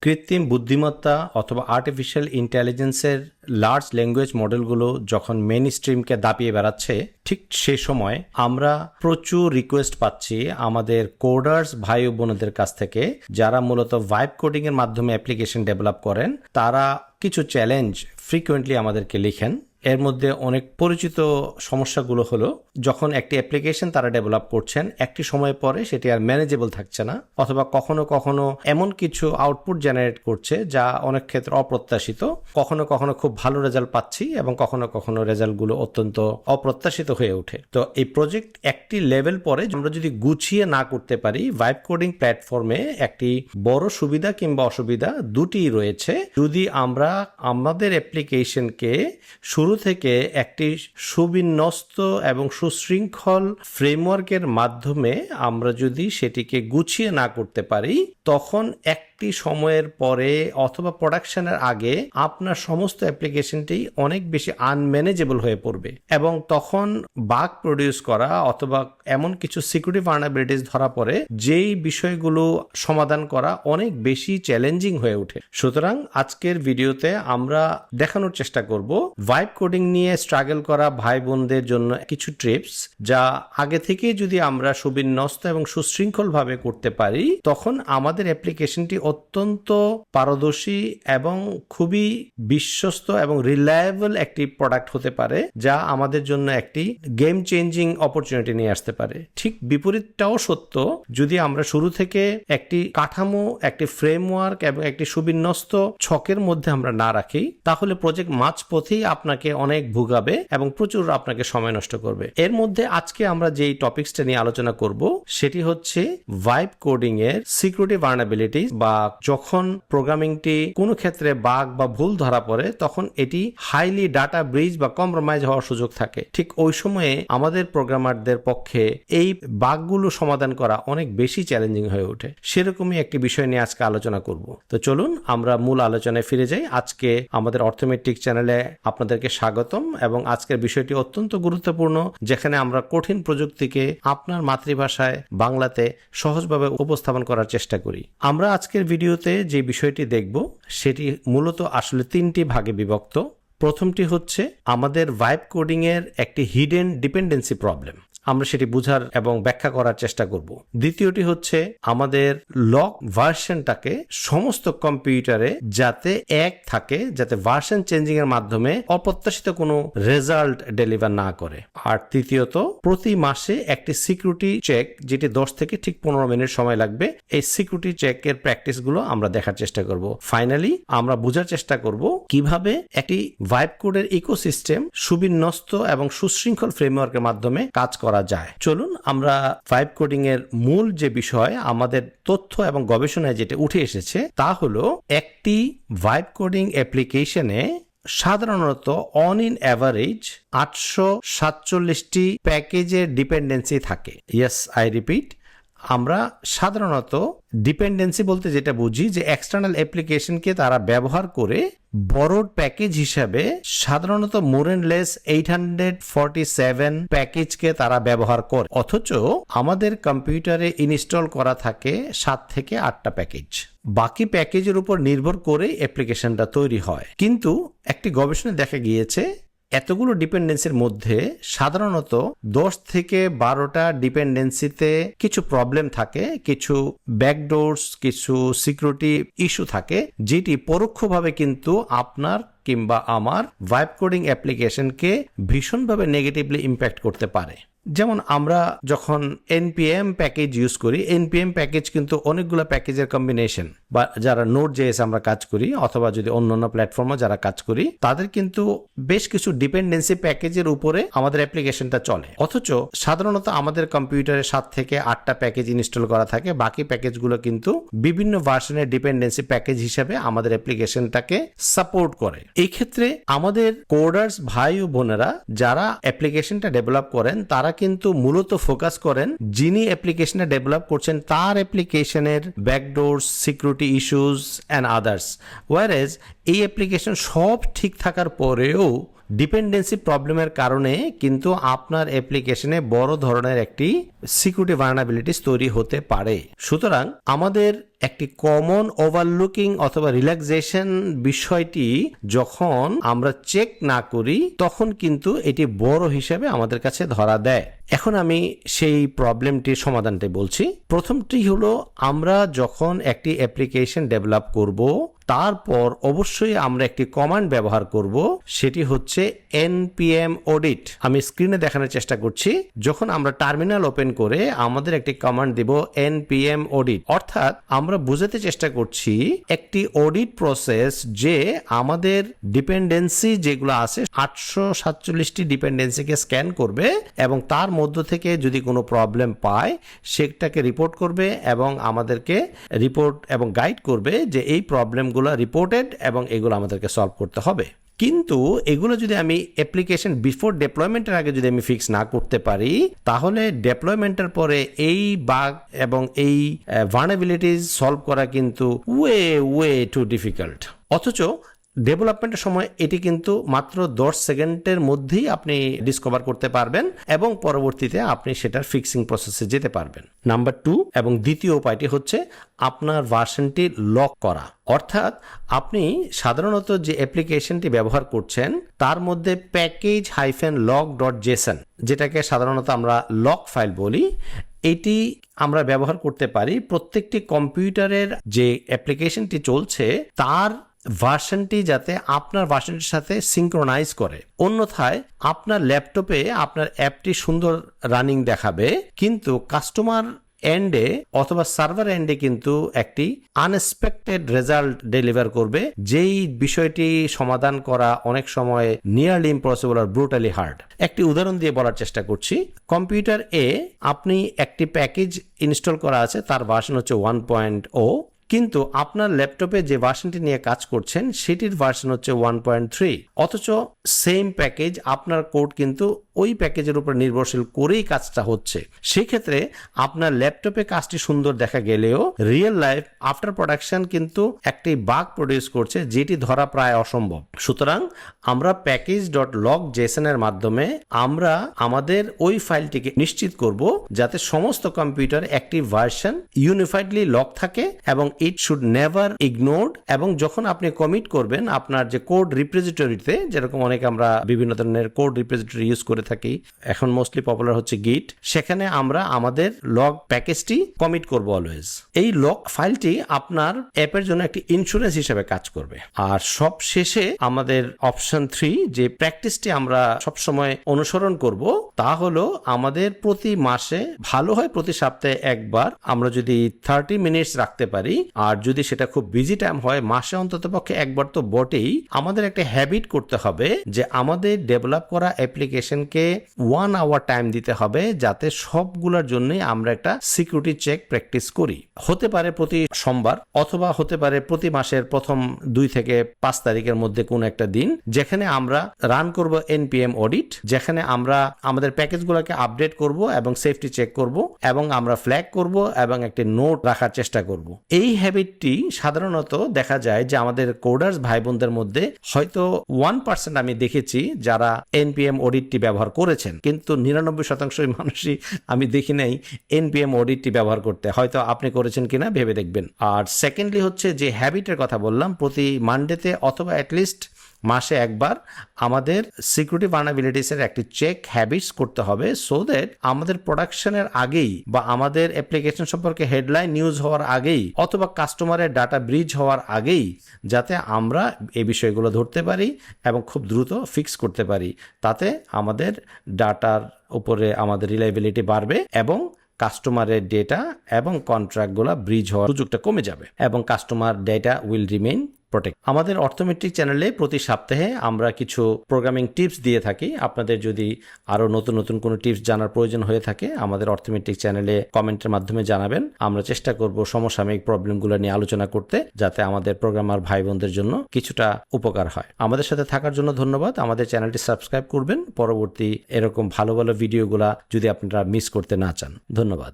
কৃত্রিম বুদ্ধিমত্তা অথবা আর্টিফিশিয়াল ইন্টেলিজেন্সের লার্জ ল্যাঙ্গুয়েজ মডেলগুলো যখন মেইন স্ট্রিমকে দাপিয়ে বেড়াচ্ছে, ঠিক সে সময় আমরা প্রচুর রিকোয়েস্ট পাচ্ছি আমাদের কোডার্স ভাই ও বোনদের কাছ থেকে, যারা মূলত ভাইব কোডিং এর মাধ্যমে অ্যাপ্লিকেশন ডেভেলপ করেন। তারা কিছু চ্যালেঞ্জ ফ্রিকোয়েন্টলি আমাদেরকে লিখেন। এর মধ্যে অনেক পরিচিত সমস্যাগুলো হলো, যখন একটি অ্যাপ্লিকেশন তারা ডেভেলপ করছেন, একটি সময় পরে সেটি আর ম্যানেজেবল থাকছে না, অথবা কখনো কখনো এমন কিছু আউটপুট জেনারেট করছে যা অনেক ক্ষেত্রে অপ্রত্যাশিত। কখনো কখনো খুব ভালো রেজাল্ট পাচ্ছি এবং কখনো কখনো রেজাল্টগুলো অত্যন্ত অপ্রত্যাশিত হয়ে ওঠে। তো এই প্রজেক্ট একটি লেভেল পরে আমরা যদি গুছিয়ে না করতে পারি, ভাইব কোডিং প্ল্যাটফর্মে একটি বড় সুবিধা কিংবা অসুবিধা দুটিই রয়েছে। যদি আমরা আমাদের অ্যাপ্লিকেশনকে শুরু থেকে একটি সুবিন্যস্ত এবং সুশৃঙ্খল ফ্রেমওয়ার্কের মাধ্যমে আমরা যদি সেটিকে গুছিয়ে না করতে পারি, তখন একটি সময়ের পরে অথবা প্রোডাকশনের আগে আপনার সমস্ত অ্যাপ্লিকেশনটি অনেক বেশি আনম্যানেজেবল হয়ে পড়বে এবং তখন বাগ প্রডিউস করা অথবা এমন কিছু সিকিউরিটি ভালনারেবিলিটিস ধরা পড়ে যেই বিষয়গুলো সমাধান করা অনেক বেশি চ্যালেঞ্জিং হয়ে ওঠে। সুতরাং আজকের ভিডিওতে আমরা দেখানোর চেষ্টা করব ভাইব কোডিং নিয়ে স্ট্রাগল করা ভাই বোনদের জন্য কিছু টিপস, যা আগে থেকে যদি আমরা সুবিন্যস্ত এবং সুশৃঙ্খলভাবে করতে পারি, তখন আমাদের অ্যাপ্লিকেশনটি অত্যন্ত পারদর্শী এবং খুবই বিশ্বস্ত এবং রিলায়েবল একটি প্রোডাক্ট হতে পারে, যা আমাদের জন্য একটি গেম চেঞ্জিং অপরচুনিটি নিয়ে আসতে পারে। ঠিক বিপরীতটাও সত্য, যদি আমরা শুরু থেকে একটি কাঠামো, একটি ফ্রেমওয়ার্ক এবং একটি সুবিন্যস্ত ছকের মধ্যে আমরা না রাখি, তাহলে প্রজেক্ট মাঝপথেই আপনাকে অনেক ভুগাবে এবং প্রচুর আপনাকে সময় নষ্ট করবে। এর মধ্যে আজকে আমরা যেই টপিকসটা নিয়ে আলোচনা করব সেটি হচ্ছে ভাইব কোডিং এর সিকিউরিটি ভালনারেবিলিটি, বা যখন প্রোগ্রামিংটি কোনো ক্ষেত্রে বাগ বা ভুল ধরা পড়ে তখন এটি হাইলি ডাটা ব্রিজ বা কম্প্রোমাইজ হওয়ার সুযোগ থাকে। ঠিক ওই সময়ে আমাদের প্রোগ্রামারদের পক্ষে এই বাগগুলো সমাধান করা অনেক বেশি চ্যালেঞ্জিং হয়ে ওঠে। সেরকমই একটি বিষয় নিয়ে আজকে আলোচনা করব। তো চলুন আমরা মূল আলোচনায় ফিরে যাই। আজকে আমাদের অর্থমেটিক চ্যানেলে আপনাদেরকে স্বাগতম এবং আজকের বিষয়টি অত্যন্ত গুরুত্বপূর্ণ, যেখানে আমরা কঠিন প্রযুক্তিকে আপনার মাতৃভাষায় বাংলাতে সহজভাবে উপস্থাপন করার চেষ্টা করি। আমরা আজকের ভিডিওতে যে বিষয়টি দেখব সেটি মূলত আসলে তিনটি ভাগে বিভক্ত। প্রথমটি হচ্ছে আমাদের ভাইব কোডিং এর একটি হিডেন ডিপেন্ডেন্সি প্রবলেম, আমরা সেটি বুঝার এবং ব্যাখ্যা করার চেষ্টা করব। দ্বিতীয়টি হচ্ছে আমাদের লক ভার্সনটাকে সমস্ত কম্পিউটারে যাতে এক থাকে, যাতে ভার্সন চেঞ্জিং এর মাধ্যমে অপ্রত্যাশিত কোনো রেজাল্ট ডেলিভার না করে। আর তৃতীয়ত, প্রতি মাসে একটি সিকিউরিটি চেক, যেটি 10 থেকে ঠিক 15 মিনিট সময় লাগবে, এই সিকিউরিটি চেকের প্র্যাকটিস গুলো আমরা দেখার চেষ্টা করব। ফাইনালি আমরা বোঝার চেষ্টা করব কিভাবে একটি ভাইব কোডের ইকোসিস্টেম সুবিন্যস্ত এবং সুশৃঙ্খল ফ্রেমওয়ার্কের মাধ্যমে কাজ করা যায়। চলুন আমরা ভাইব কোডিং এর মূল যে বিষয় আমাদের তথ্য এবং গবেষণায় যেটা উঠে এসেছে তা হলো, একটি ভাইব কোডিং অ্যাপ্লিকেশনে সাধারণত অন ইন অ্যাভারেজ 847টি প্যাকেজের ডিপেন্ডেন্সি থাকে। ইয়েস, আই রিপিট, আমরা সাধারণত ডিপেন্ডেন্সি বলতে যেটা বুঝি যে এক্সটার্নাল অ্যাপ্লিকেশনকে তারা ব্যবহার করে বড় প্যাকেজ হিসাবে সাধারণত মোর এন্ড লেস 847 প্যাকেজকে তারা ব্যবহার করে, অথচ আমাদের কম্পিউটারে ইনস্টল করা থাকে 7 থেকে 8টা প্যাকেজ। বাকি প্যাকেজের উপর নির্ভর করে অ্যাপ্লিকেশনটা তৈরি হয়। কিন্তু একটি গবেষণায় দেখা গিয়েছে এতগুলো ডিপেন্ডেন্সির মধ্যে সাধারণত 10 থেকে 12টা ডিপেন্ডেন্সিতে কিছু প্রবলেম থাকে, কিছু ব্যাকডোরস, কিছু সিকিউরিটি ইস্যু থাকে, যেটি পরোক্ষভাবে কিন্তু আপনার কিংবা আমার ভাইব কোডিং অ্যাপ্লিকেশনকে ভীষণভাবে নেগেটিভলি ইম্প্যাক্ট করতে পারে। যেমন আমরা যখন npm প্যাকেজ ইউজ করি, npm প্যাকেজ কিন্তু অনেকগুলো প্যাকেজের কম্বিনেশন, বা যারা Node.js আমরা কাজ করি অথবা যদি অন্যান্য প্ল্যাটফর্মে যারা কাজ করি, তাদের কিন্তু বেশ কিছু ডিপেন্ডেন্সি প্যাকেজের উপরে আমাদের অ্যাপ্লিকেশনটা চলে। অথচ সাধারণত আমাদের কম্পিউটারে 7 থেকে 8টা প্যাকেজ ইনস্টল করা থাকে, বাকি প্যাকেজগুলো কিন্তু বিভিন্ন ভার্সনের ডিপেন্ডেন্সি প্যাকেজ হিসেবে আমাদের অ্যাপ্লিকেশনটাকে সাপোর্ট করে। এই ক্ষেত্রে আমাদের কোডার্স ভাই ও বোনেরা যারা অ্যাপ্লিকেশনটা ডেভেলপ করেন, তারা কিন্তু মূলত ফোকাস করেন যিনি অ্যাপ্লিকেশনটা ডেভেলপ করছেন তার অ্যাপ্লিকেশনের backdoors, security issues and others. ওয়ারেজ এই অ্যাপ্লিকেশন সব ঠিক থাকার পরেও ডিপেন্ডেন্সি প্রবলেমের কারণে কিন্তু আপনার অ্যাপ্লিকেশনে বড় ধরনের একটি সিকিউরিটি ভালনারেবিলিটিস তৈরি হতে পারে। সুতরাং আমাদের একটি কমন ওভারলুকিং অথবা রিল্যাক্সেশন বিষয়টি যখন আমরা চেক না করি তখন কিন্তু এটি বড় হিসেবে আমাদের কাছে ধরা দেয়। এখন আমি সেই প্রবলেমটির সমাধানটি বলছি। প্রথমটি হলো, আমরা যখন একটি অ্যাপ্লিকেশন ডেভেলপ করব তারপর অবশ্যই আমরা একটি কমান্ড ব্যবহার করব, সেটি হচ্ছে npm audit। আমি স্ক্রিনে দেখানোর চেষ্টা করছি। যখন আমরা টার্মিনাল ওপেন করে আমাদের একটি কমান্ড দিব npm audit, অর্থাৎ আমরা বোঝাতে চেষ্টা করছি একটি অডিট প্রসেস যে আমাদের ডিপেন্ডেন্সি যেগুলো আছে 847টি ডিপেন্ডেন্সিকে স্ক্যান করবে এবং তার মধ্য থেকে যদি কোনো প্রবলেম পায় সেটাকে রিপোর্ট করবে এবং আমাদেরকে রিপোর্ট এবং গাইড করবে যে এই প্রবলেমগুলো রিপোর্টেড এবং এগুলো আমাদেরকে সলভ করতে হবে। কিন্তু এগুলো যদি আমি অ্যাপ্লিকেশন বিফোর ডেপ্লয়মেন্টের আগে যদি আমি ফিক্স না করতে পারি তাহলে ডেপ্লয়মেন্টের পরে এই বাগ এবং এই ভালনারেবিলিটিজ সলভ করা কিন্তু ওয়ে টু ডিফিকাল্ট। অথচ ডেভেলপমেন্টের সময় এটি কিন্তু মাত্র 10 সেকেন্ডের মধ্যেই আপনি ডিসকভার করতে পারবেন এবং পরবর্তীতে আপনি সেটার ফিক্সিং প্রসেসে যেতে পারবেন। নাম্বার 2 এবং দ্বিতীয় উপায়টি হচ্ছে আপনার ভার্সনটি লক করা। অর্থাৎ আপনি সাধারণত যে অ্যাপ্লিকেশনটি ব্যবহার করছেন তার মধ্যে package-log.json, যেটাকে সাধারণত আমরা লক ফাইল বলি, এটি আমরা ব্যবহার করতে পারি প্রত্যেকটি কম্পিউটারের যে অ্যাপ্লিকেশনটি চলছে তার ভার্সনটি যাতে আপনার ভার্সনটির সাথে সিঙ্ক্রোনাইজ করে। অন্যথায় আপনার ল্যাপটপে আপনার অ্যাপটি সুন্দর রানিং দেখাবে কিন্তু কাস্টমার এন্ডে অথবা সার্ভার এন্ডে কিন্তু একটি আনএক্সপেক্টেড রেজাল্ট ডেলিভার করবে, যেই বিষয়টি সমাধান করা অনেক সময় নিয়ারলি ইম্পসিবল আর ব্রুটালি হার্ড। একটি উদাহরণ দিয়ে বলার চেষ্টা করছি। কম্পিউটার এ আপনি একটি প্যাকেজ ইনস্টল করা আছে, তার ভার্সন হচ্ছে 1.0, কিন্তু আপনার ল্যাপটপে যে ভার্সনটি নিয়ে কাজ করছেন সেটির ভার্সন হচ্ছে 1.3। অথচ সেম প্যাকেজ, আপনার কোড কিন্তু ওই প্যাকেজের উপর নির্ভরশীল করেই কাজটা হচ্ছে। সেক্ষেত্রে আপনার ল্যাপটপে কাজটি সুন্দর দেখা গেলেও রিয়েল লাইফ আফটার প্রোডাকশন কিন্তু একটি বাগ প্রডিউস করছে যেটি ধরা প্রায় অসম্ভব। সুতরাং আমরা package.log.json এর মাধ্যমে আমরা আমাদের ওই ফাইলটিকে নিশ্চিত করব যাতে সমস্ত কম্পিউটার একটি ভার্সন ইউনিফাইডলি লক থাকে এবং ইট শুড নেভার ইগনোরড। এবং যখন আপনি কমিট করবেন আপনার যে কোড রিপোজিটরিতে, যেরকম অনেক আমরা বিভিন্ন ধরনের কোড রিপোজিটরি ইউজ করে থাকি, এখন মোস্টলি পপুলার হচ্ছে গিট, সেখানে আমরা আমাদের লগ প্যাকেজটি কমিট করব অলওয়েজ। এই লগ ফাইলটি আপনার অ্যাপের জন্য একটি ইন্স্যুরেন্স হিসেবে কাজ করবে। আর সব শেষে আমাদের অপশন 3 যে প্র্যাকটিসটি আমরা সবসময় অনুসরণ করব তা হলো আমাদের প্রতি মাসে, ভালো হয় প্রতি সপ্তাহে একবার, আমরা যদি 30 মিনিটস রাখতে পারি, আর যদি সেটা খুব বিজি টাইম হয় মাসে অন্তত পক্ষে একবার তো বটেই, আমাদের একটা হ্যাবিট করতে হবে যে আমাদের ডেভেলপ করা অ্যাপ্লিকেশনকে 1 আওয়ার টাইম দিতে হবে যাতে সবগুলোর জন্যই আমরা একটা সিকিউরিটি চেক প্র্যাকটিস করি। হতে পারে প্রতি সোমবার অথবা হতে পারে প্রতি মাসের প্রথম 2 থেকে 5 তারিখের মধ্যে কোন একটা দিন, যেখানে আমরা রান করব npm audit, যেখানে আমরা আমাদের প্যাকেজগুলোকে আপডেট করব এবং সেফটি চেক করব এবং আমরা ফ্ল্যাগ করব এবং একটি নোট রাখার চেষ্টা করব। এই হ্যাবিটটি সাধারণত দেখা যায় যে আমাদের কোডার্স ভাই বোনদের মধ্যে হয়তো 1% আমি দেখেছি যারা npm auditটি ব্যবহার করেছেন, কিন্তু 99% মানুষই আমি দেখি নাই npm auditটি ব্যবহার করতে। হয়তো আপনি করেছেন কিনা ভেবে দেখবেন। আর সেকেন্ডলি হচ্ছে যে হ্যাবিটের কথা বললাম, প্রতি মানডেতে অথবা অ্যাটলিস্ট মাসে একবার আমাদের সিকিউরিটি ভালনারেবিলিটিসের একটি চেক হ্যাবিটস করতে হবে, সো দ্যাট আমাদের প্রোডাকশনের আগেই বা আমাদের অ্যাপ্লিকেশন সম্পর্কে হেডলাইন নিউজ হওয়ার আগেই অথবা কাস্টমারের ডাটা ব্রিজ হওয়ার আগেই যাতে আমরা এই বিষয়গুলো ধরতে পারি এবং খুব দ্রুত ফিক্স করতে পারি। তাতে আমাদের ডাটার উপরে আমাদের রিলায়েবিলিটি বাড়বে এবং কাস্টমারের ডেটা এবং কন্ট্রাক্টগুলো ব্রিজ হওয়ার সুযোগটা কমে যাবে এবং customer data will remain protect. আমাদের অর্থমেট্রিক চ্যানেলে প্রতি সপ্তাহে আমরা কিছু প্রোগ্রামিং টিপস দিয়ে থাকি। আপনাদের যদি আরো নতুন নতুন কোনো টিপস জানার প্রয়োজন হয়ে থাকে আমাদের অর্থমেট্রিক চ্যানেলে কমেন্টের মাধ্যমে জানাবেন। আমরা চেষ্টা করব সমসাময়িক প্রবলেমগুলো নিয়ে আলোচনা করতে, যাতে আমাদের প্রোগ্রামার ভাই বোনদের জন্য কিছুটা উপকার হয়। আমাদের সাথে থাকার জন্য ধন্যবাদ। আমাদের চ্যানেলটি সাবস্ক্রাইব করবেন পরবর্তী এরকম ভালো ভালো ভিডিওগুলা যদি আপনারা মিস করতে না চান। ধন্যবাদ।